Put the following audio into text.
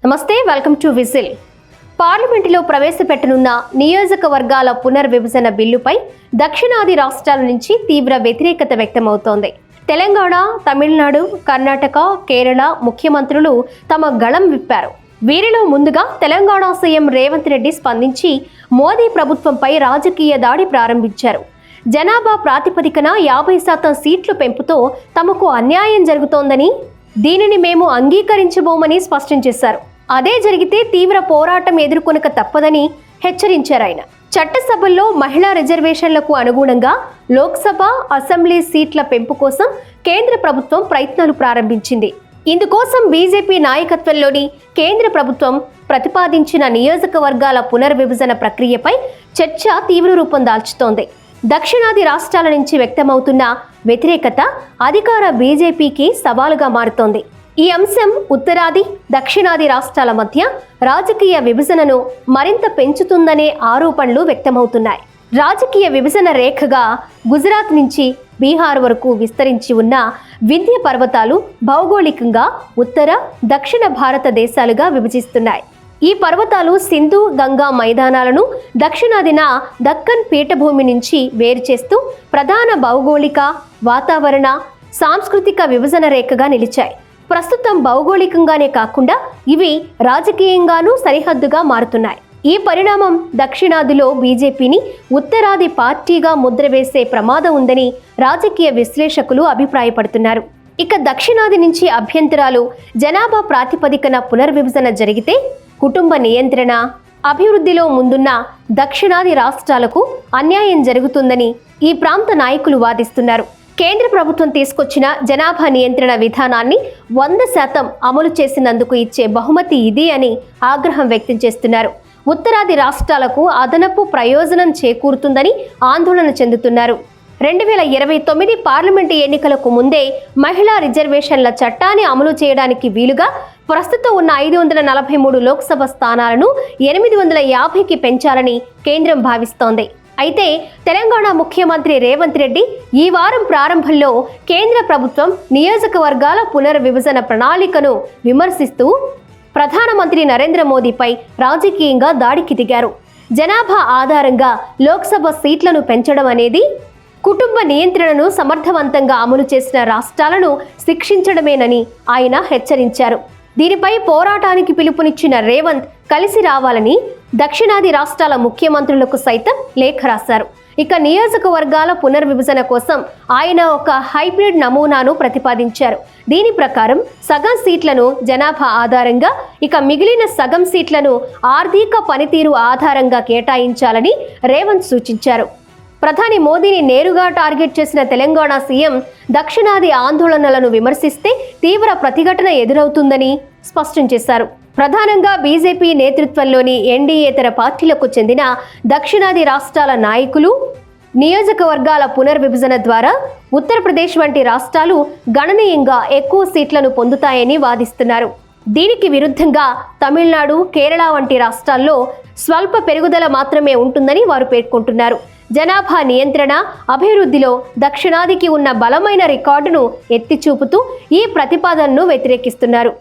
నమస్తే, welcome to whistle. పార్లమెంటులో ప్రవేశపెట్టనున్న నియోజకవర్గాల పునర్విభజన బిల్లుపై దక్షిణాది రాష్ట్రాల నుంచి తీవ్ర వ్యతిరేకత వ్యక్తమవుతోంది. తెలంగాణ, తమిళనాడు, కర్ణాటక, కేరళ ముఖ్యమంత్రులు తమ గళం విప్పారు. వీరిలో ముందుగా తెలంగాణ సీఎం రేవంత్ రెడ్డి స్పందించి మోదీ ప్రభుత్వంపై రాజకీయ దాడి ప్రారంభించారు. జనాభా ప్రాతిపదికన 50% సీట్లు పెంపుతో తమకు అన్యాయం జరుగుతోందని, దీనిని మేము అంగీకరించబోమని స్పష్టం చేశారు. అదే జరిగితే తీవ్ర పోరాటం ఎదుర్కొనక తప్పదని హెచ్చరించారు ఆయన. చట్టసభల్లో మహిళా రిజర్వేషన్లకు అనుగుణంగా లోక్సభ, అసెంబ్లీ సీట్ల పెంపు కోసం కేంద్ర ప్రభుత్వం ప్రయత్నాలు ప్రారంభించింది. ఇందుకోసం బీజేపీ నాయకత్వంలోని కేంద్ర ప్రభుత్వం ప్రతిపాదించిన నియోజకవర్గాల పునర్విభజన ప్రక్రియపై చర్చ తీవ్ర రూపం దాల్చుతోంది. దక్షిణాది రాష్ట్రాల నుంచి వ్యక్తమవుతున్న వ్యతిరేకత అధికార బీజేపీకి సవాలుగా మారుతోంది. ఈ అంశం ఉత్తరాది, దక్షిణాది రాష్ట్రాల మధ్య రాజకీయ విభజనను మరింత పెంచుతుందనే ఆరోపణలు వ్యక్తమవుతున్నాయి. రాజకీయ విభజన రేఖగా గుజరాత్ నుంచి బీహార్ వరకు విస్తరించి ఉన్న వింధ్య పర్వతాలు భౌగోళికంగా ఉత్తర, దక్షిణ భారతదేశాలుగా విభజిస్తున్నాయి. ఈ పర్వతాలు సింధు, గంగా మైదానాలను దక్షిణాదిన దక్కన్ పీఠభూమి నుంచి వేరు చేస్తూ ప్రధాన భౌగోళిక, వాతావరణ, సాంస్కృతిక విభజన రేఖగా నిలిచాయి. ప్రస్తుతం భౌగోళికంగానే కాకుండా ఇవి రాజకీయంగానూ సరిహద్దుగా మారుతున్నాయి. ఈ పరిణామం దక్షిణాదిలో బీజేపీని ఉత్తరాది పార్టీగా ముద్ర వేసే ప్రమాదం ఉందని రాజకీయ విశ్లేషకులు అభిప్రాయపడుతున్నారు. ఇక దక్షిణాది నుంచి అభ్యంతరాలు, జనాభా ప్రాతిపదికన పునర్విభజన జరిగితే కుటుంబ నియంత్రణ, అభివృద్ధిలో ముందున్న దక్షిణాది రాష్ట్రాలకు అన్యాయం జరుగుతుందని ఈ ప్రాంత నాయకులు వాదిస్తున్నారు. కేంద్ర ప్రభుత్వం తీసుకొచ్చిన జనాభా నియంత్రణ విధానాన్ని 100% అమలు చేసినందుకు ఇచ్చే బహుమతి ఇది అని ఆగ్రహం వ్యక్తం చేస్తున్నారు. ఉత్తరాది రాష్ట్రాలకు అదనపు ప్రయోజనం చేకూరుతుందని ఆందోళన చెందుతున్నారు. 2029 పార్లమెంటు ఎన్నికలకు ముందే మహిళా రిజర్వేషన్ల చట్టాన్ని అమలు చేయడానికి వీలుగా ప్రస్తుతం ఉన్న 543 లోక్సభ స్థానాలను 850కి పెంచాలని కేంద్రం భావిస్తోంది. అయితే తెలంగాణ ముఖ్యమంత్రి రేవంత్ రెడ్డి ఈ వారం ప్రారంభంలో కేంద్ర ప్రభుత్వం నియోజకవర్గాల పునర్విభజన ప్రణాళికను విమర్శిస్తూ ప్రధానమంత్రి నరేంద్ర మోదీపై రాజకీయంగా దాడికి దిగారు. జనాభా ఆధారంగా లోక్సభ సీట్లను పెంచడం అనేది కుటుంబ నియంత్రణను సమర్థవంతంగా అమలు చేసిన రాష్ట్రాలను శిక్షించడమేనని ఆయన హెచ్చరించారు. దీనిపై పోరాటానికి పిలుపునిచ్చిన రేవంత్ కలిసి రావాలని దక్షిణాది రాష్ట్రాల ముఖ్యమంత్రులకు సైతం లేఖ రాశారు. ఇక నియోజకవర్గాల పునర్విభజన కోసం ఆయన ఒక హైబ్రిడ్ నమూనాను ప్రతిపాదించారు. దీని ప్రకారం సగం సీట్లను జనాభా ఆధారంగా, ఇక మిగిలిన సగం సీట్లను ఆర్థిక పనితీరు ఆధారంగా కేటాయించాలని రేవంత్ సూచించారు. ప్రధాని మోదీని నేరుగా టార్గెట్ చేసిన తెలంగాణ సీఎం దక్షిణాది ఆందోళనలను విమర్శిస్తే తీవ్ర ప్రతిఘటన ఎదురవుతుందని స్పష్టం చేశారు. ప్రధానంగా బీజేపీ నేతృత్వంలోని ఎన్డీయేతర పార్టీలకు చెందిన దక్షిణాది రాష్ట్రాల నాయకులు నియోజకవర్గాల పునర్విభజన ద్వారా ఉత్తరప్రదేశ్ వంటి రాష్ట్రాలు గణనీయంగా ఎక్కువ సీట్లను పొందుతాయని వాదిస్తున్నారు. దీనికి విరుద్ధంగా తమిళనాడు, కేరళ వంటి రాష్ట్రాల్లో స్వల్ప పెరుగుదల మాత్రమే ఉంటుందని వారు పేర్కొంటున్నారు. జనాభా నియంత్రణ, అభివృద్ధిలో దక్షిణాదికి ఉన్న బలమైన రికార్డును ఎత్తి చూపుతూ ఈ ప్రతిపాదనను వ్యతిరేకిస్తున్నారు.